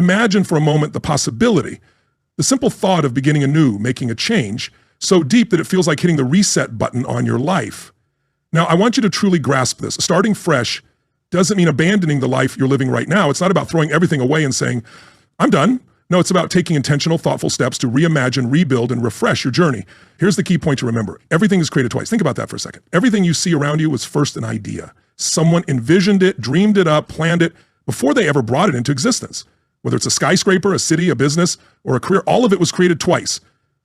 Imagine for a moment the possibility, the simple thought of beginning anew, making a change, so deep that it feels like hitting the reset button on your life. Now, I want you to truly grasp this. Starting fresh doesn't mean abandoning the life you're living right now. It's not about throwing everything away and saying, I'm done. No, it's about taking intentional, thoughtful steps to reimagine, rebuild, and refresh your journey. Here's the key point to remember. Everything is created twice. Think about that for a second. Everything you see around you was first an idea. Someone envisioned it, dreamed it up, planned it before they ever brought it into existence. Whether it's a skyscraper, a city, a business, or a career, all of it was created twice.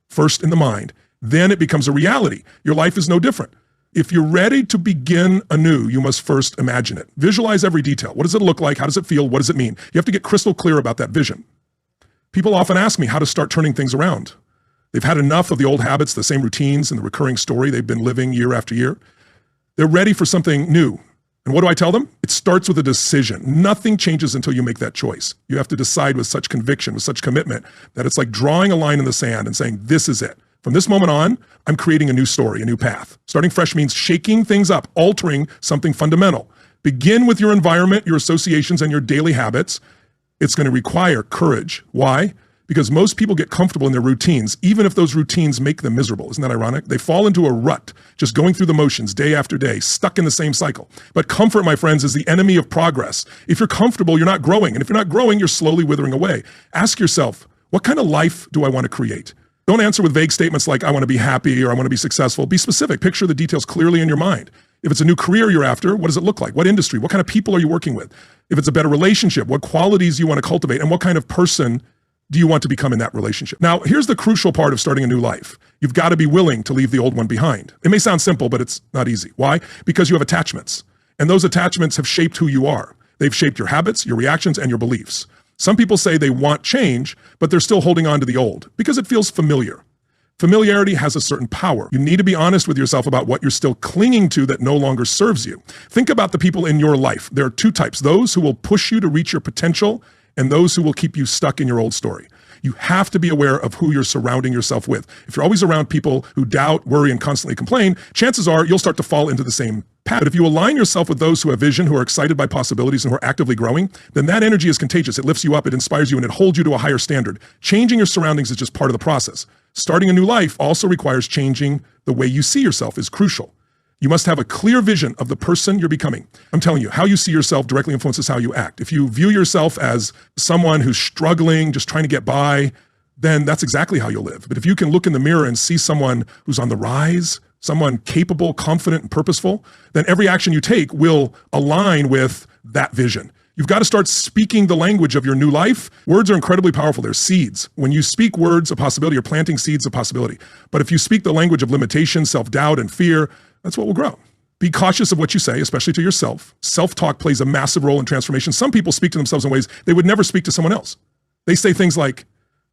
First in the mind, then it becomes a reality. Your life is no different. If you're ready to begin anew, you must first imagine it. Visualize every detail. What does it look like? How does it feel? What does it mean? You have to get crystal clear about that vision. People often ask me how to start turning things around. They've had enough of the old habits, the same routines, and the recurring story they've been living year after year. They're ready for something new. And what do I tell them? It starts with a decision. Nothing changes until you make that choice. You have to decide with such conviction, with such commitment, that it's like drawing a line in the sand and saying, this is it. From this moment on, I'm creating a new story, a new path. Starting fresh means shaking things up, altering something fundamental. Begin with your environment, your associations, and your daily habits. It's going to require courage. Why? Because most people get comfortable in their routines, even if those routines make them miserable. Isn't that ironic? They fall into a rut, just going through the motions day after day, stuck in the same cycle. But comfort, my friends, is the enemy of progress. If you're comfortable, you're not growing. And if you're not growing, you're slowly withering away. Ask yourself, what kind of life do I want to create? Don't answer with vague statements like, I want to be happy or I want to be successful. Be specific. Picture the details clearly in your mind. If it's a new career you're after, what does it look like? What industry? What kind of people are you working with? If it's a better relationship, what qualities you want to cultivate? And what kind of person do you want to become in that relationship? Now, here's the crucial part of starting a new life. You've got to be willing to leave the old one behind. It may sound simple, but it's not easy. Why? Because you have attachments. And those attachments have shaped who you are. They've shaped your habits, your reactions, and your beliefs. Some people say they want change, but they're still holding on to the old because it feels familiar. Familiarity has a certain power. You need to be honest with yourself about what you're still clinging to that no longer serves you. Think about the people in your life. There are two types: those who will push you to reach your potential and those who will keep you stuck in your old story. You have to be aware of who you're surrounding yourself with. If you're always around people who doubt, worry, and constantly complain, chances are you'll start to fall into the same path. But if you align yourself with those who have vision, who are excited by possibilities, and who are actively growing, then that energy is contagious. It lifts you up, it inspires you, and it holds you to a higher standard. Changing your surroundings is just part of the process. Starting a new life also requires changing the way you see yourself is crucial. You must have a clear vision of the person you're becoming. I'm telling you, how you see yourself directly influences how you act. If you view yourself as someone who's struggling, just trying to get by, then that's exactly how you'll live. But if you can look in the mirror and see someone who's on the rise, someone capable, confident, and purposeful, then every action you take will align with that vision. You've got to start speaking the language of your new life. Words are incredibly powerful. They're seeds. When you speak words of possibility, you're planting seeds of possibility. But if you speak the language of limitation, self-doubt, and fear, that's what will grow. Be cautious of what you say, especially to yourself. Self-talk plays a massive role in transformation. Some people speak to themselves in ways they would never speak to someone else. They say things like,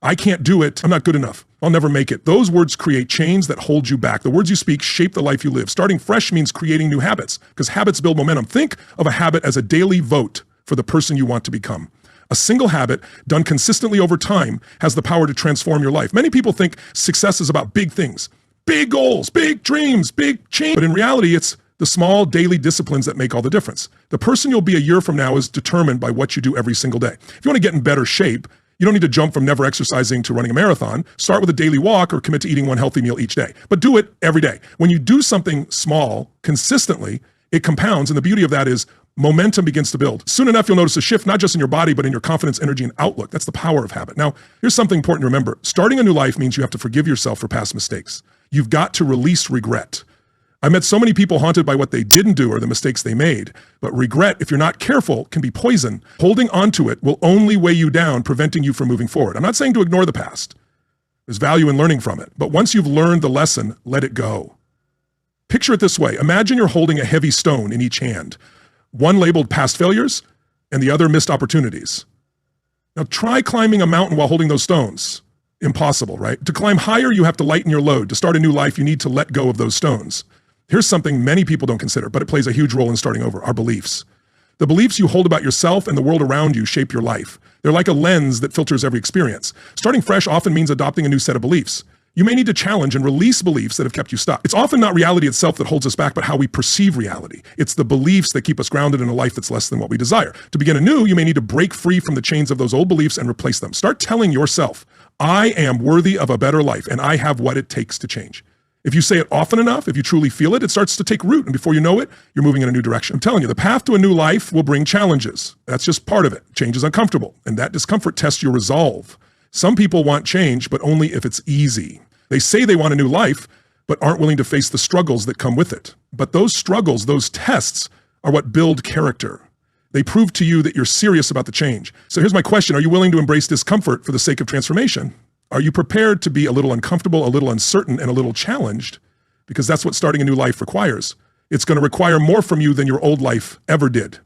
I can't do it. I'm not good enough. I'll never make it. Those words create chains that hold you back. The words you speak shape the life you live. Starting fresh means creating new habits, because habits build momentum. Think of a habit as a daily vote for the person you want to become. A single habit done consistently over time has the power to transform your life. Many people think success is about big things, big goals, big dreams, big change. But in reality, it's the small daily disciplines that make all the difference. The person you'll be a year from now is determined by what you do every single day. If you want to get in better shape, you don't need to jump from never exercising to running a marathon. Start with a daily walk or commit to eating one healthy meal each day. But do it every day. When you do something small consistently, it compounds. And the beauty of that is momentum begins to build. Soon enough, you'll notice a shift, not just in your body, but in your confidence, energy, and outlook. That's the power of habit. Now, here's something important to remember. Starting a new life means you have to forgive yourself for past mistakes. You've got to release regret. I met so many people haunted by what they didn't do or the mistakes they made. But regret, if you're not careful, can be poison. Holding onto it will only weigh you down, preventing you from moving forward. I'm not saying to ignore the past. There's value in learning from it. But once you've learned the lesson, let it go. Picture it this way. Imagine you're holding a heavy stone in each hand. One labeled past failures and the other missed opportunities. Now try climbing a mountain while holding those stones. Impossible, right? To climb higher, you have to lighten your load. To start a new life, you need to let go of those stones. Here's something many people don't consider, but it plays a huge role in starting over: our beliefs. The beliefs you hold about yourself and the world around you shape your life. They're like a lens that filters every experience. Starting fresh often means adopting a new set of beliefs. You may need to challenge and release beliefs that have kept you stuck. It's often not reality itself that holds us back, but how we perceive reality. It's the beliefs that keep us grounded in a life that's less than what we desire. To begin anew, you may need to break free from the chains of those old beliefs and replace them. Start telling yourself, I am worthy of a better life, and I have what it takes to change. If you say it often enough, if you truly feel it, it starts to take root, and before you know it, you're moving in a new direction. I'm telling you, the path to a new life will bring challenges. That's just part of it. Change is uncomfortable, and that discomfort tests your resolve. Some people want change, but only if it's easy. They say they want a new life, but aren't willing to face the struggles that come with it. But those struggles, those tests, are what build character. They prove to you that you're serious about the change. So here's my question. Are you willing to embrace discomfort for the sake of transformation? Are you prepared to be a little uncomfortable, a little uncertain, and a little challenged? Because that's what starting a new life requires. It's going to require more from you than your old life ever did.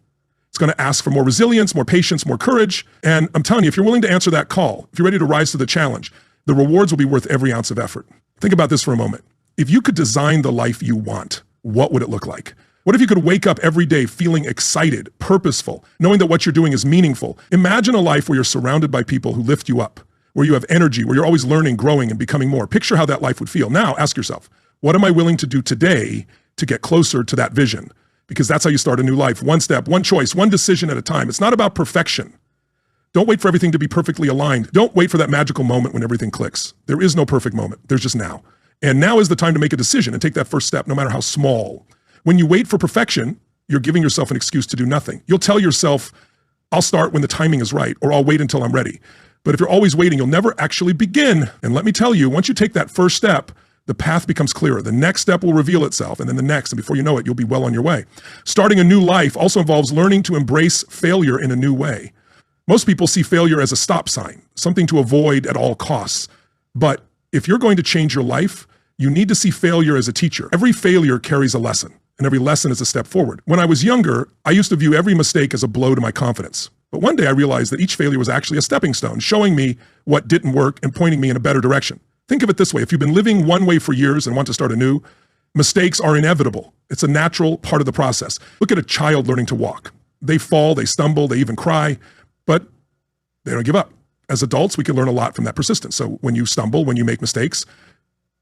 It's going to ask for more resilience, more patience, more courage. And I'm telling you, if you're willing to answer that call, if you're ready to rise to the challenge, the rewards will be worth every ounce of effort. Think about this for a moment. If you could design the life you want, what would it look like? What if you could wake up every day feeling excited, purposeful, knowing that what you're doing is meaningful? Imagine a life where you're surrounded by people who lift you up, where you have energy, where you're always learning, growing, and becoming more. Picture how that life would feel. Now ask yourself, what am I willing to do today to get closer to that vision? Because that's how you start a new life. One step, one choice, one decision at a time. It's not about perfection. Don't wait for everything to be perfectly aligned. Don't wait for that magical moment when everything clicks. There is no perfect moment. There's just now. And now is the time to make a decision and take that first step, no matter how small. When you wait for perfection, you're giving yourself an excuse to do nothing. You'll tell yourself, I'll start when the timing is right, or I'll wait until I'm ready. But if you're always waiting, you'll never actually begin. And let me tell you, once you take that first step, the path becomes clearer. The next step will reveal itself, and then the next, and before you know it, you'll be well on your way. Starting a new life also involves learning to embrace failure in a new way. Most people see failure as a stop sign, something to avoid at all costs. But if you're going to change your life, you need to see failure as a teacher. Every failure carries a lesson, and every lesson is a step forward. When I was younger, I used to view every mistake as a blow to my confidence. But one day I realized that each failure was actually a stepping stone, showing me what didn't work and pointing me in a better direction. Think of it this way. If you've been living one way for years and want to start anew, mistakes are inevitable. It's a natural part of the process. Look at a child learning to walk. They fall, they stumble, they even cry, but they don't give up. As adults, we can learn a lot from that persistence. So when you stumble, when you make mistakes,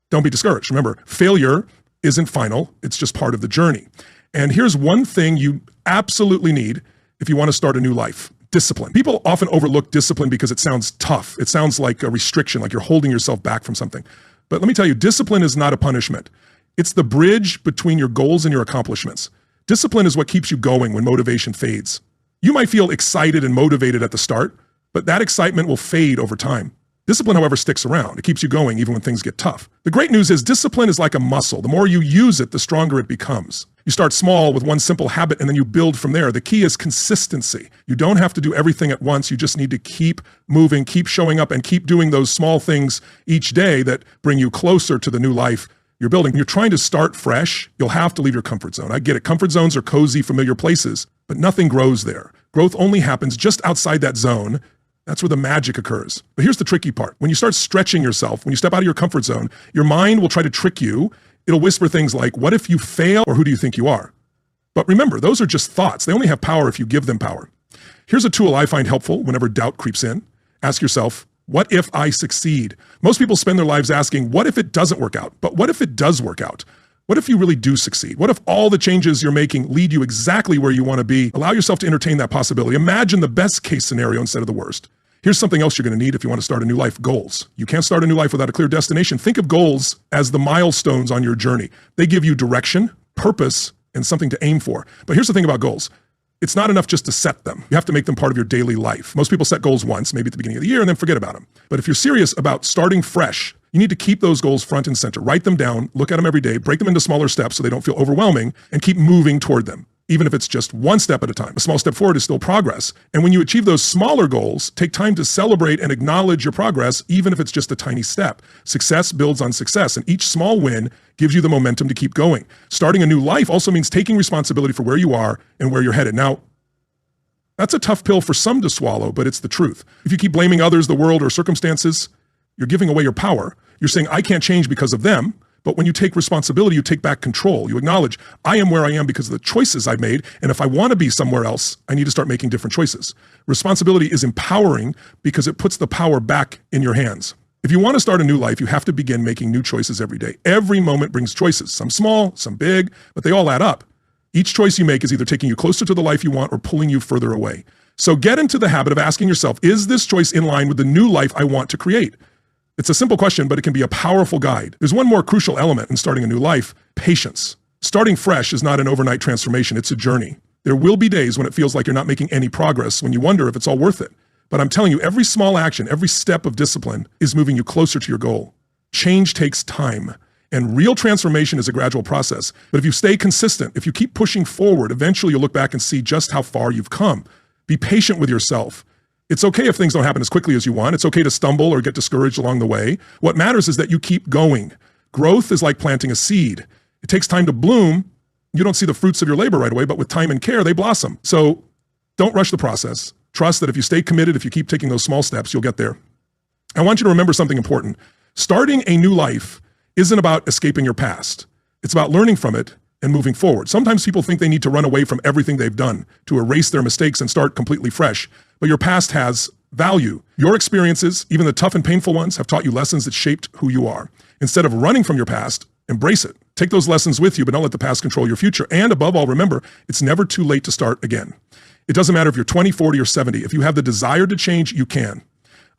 don't be discouraged. Remember, failure isn't final. It's just part of the journey. And here's one thing you absolutely need if you want to start a new life. Discipline. People often overlook discipline because it sounds tough. It sounds like a restriction, like you're holding yourself back from something. But let me tell you, discipline is not a punishment. It's the bridge between your goals and your accomplishments. Discipline is what keeps you going when motivation fades. You might feel excited and motivated at the start, but that excitement will fade over time. Discipline, however, sticks around. It keeps you going even when things get tough. The great news is discipline is like a muscle. The more you use it, the stronger it becomes. You start small with one simple habit and then you build from there. The key is consistency. You don't have to do everything at once. You just need to keep moving, keep showing up, and keep doing those small things each day that bring you closer to the new life you're building. When you're trying to start fresh, you'll have to leave your comfort zone. I get it. Comfort zones are cozy, familiar places, but nothing grows there. Growth only happens just outside that zone. That's where the magic occurs. But here's the tricky part. When you start stretching yourself, when you step out of your comfort zone, your mind will try to trick you. It'll whisper things like, what if you fail, or who do you think you are? But remember, those are just thoughts. They only have power if you give them power. Here's a tool I find helpful whenever doubt creeps in. Ask yourself, what if I succeed? Most people spend their lives asking, what if it doesn't work out? But what if it does work out? What if you really do succeed? What if all the changes you're making lead you exactly where you want to be? Allow yourself to entertain that possibility. Imagine the best case scenario instead of the worst. Here's something else you're going to need if you want to start a new life: goals. You can't start a new life without a clear destination. Think of goals as the milestones on your journey. They give you direction, purpose, and something to aim for. But here's the thing about goals. It's not enough just to set them. You have to make them part of your daily life. Most people set goals once, maybe at the beginning of the year, and then forget about them. But if you're serious about starting fresh, you need to keep those goals front and center. Write them down, look at them every day, break them into smaller steps so they don't feel overwhelming, and keep moving toward them. Even if it's just one step at a time. A small step forward is still progress. And when you achieve those smaller goals, take time to celebrate and acknowledge your progress, even if it's just a tiny step. Success builds on success, and each small win gives you the momentum to keep going. Starting a new life also means taking responsibility for where you are and where you're headed. Now, that's a tough pill for some to swallow, but it's the truth. If you keep blaming others, the world, or circumstances, you're giving away your power. You're saying, I can't change because of them. But when you take responsibility, you take back control. You acknowledge, I am where I am because of the choices I've made. And if I want to be somewhere else, I need to start making different choices. Responsibility is empowering because it puts the power back in your hands. If you want to start a new life, you have to begin making new choices every day. Every moment brings choices, some small, some big, but they all add up. Each choice you make is either taking you closer to the life you want or pulling you further away. So get into the habit of asking yourself, is this choice in line with the new life I want to create? It's a simple question, but it can be a powerful guide. There's one more crucial element in starting a new life: patience. Starting fresh is not an overnight transformation, it's a journey. There will be days when it feels like you're not making any progress, when you wonder if it's all worth it. But I'm telling you, every small action, every step of discipline is moving you closer to your goal. Change takes time, and real transformation is a gradual process. But if you stay consistent, if you keep pushing forward, eventually you'll look back and see just how far you've come. Be patient with yourself. It's okay if things don't happen as quickly as you want. It's okay to stumble or get discouraged along the way. What matters is that you keep going. Growth is like planting a seed. It takes time to bloom. You don't see the fruits of your labor right away, but with time and care, they blossom. So don't rush the process. Trust that if you stay committed, if you keep taking those small steps, you'll get there. I want you to remember something important. Starting a new life isn't about escaping your past. It's about learning from it and moving forward. Sometimes people think they need to run away from everything they've done to erase their mistakes and start completely fresh. But your past has value. Your experiences, even the tough and painful ones, have taught you lessons that shaped who you are. Instead of running from your past, embrace it. Take those lessons with you, but don't let the past control your future. And above all, remember, it's never too late to start again. It doesn't matter if you're 20, 40, or 70. If you have the desire to change, you can.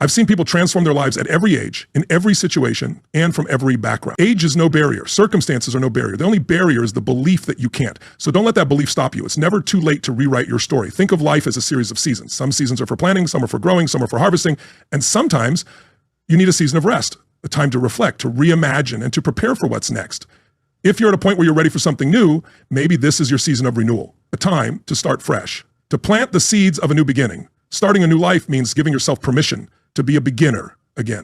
I've seen people transform their lives at every age, in every situation, and from every background. Age is no barrier. Circumstances are no barrier. The only barrier is the belief that you can't. So don't let that belief stop you. It's never too late to rewrite your story. Think of life as a series of seasons. Some seasons are for planting, some are for growing, some are for harvesting, and sometimes you need a season of rest, a time to reflect, to reimagine, and to prepare for what's next. If you're at a point where you're ready for something new, maybe this is your season of renewal, a time to start fresh, to plant the seeds of a new beginning. Starting a new life means giving yourself permission to be a beginner again.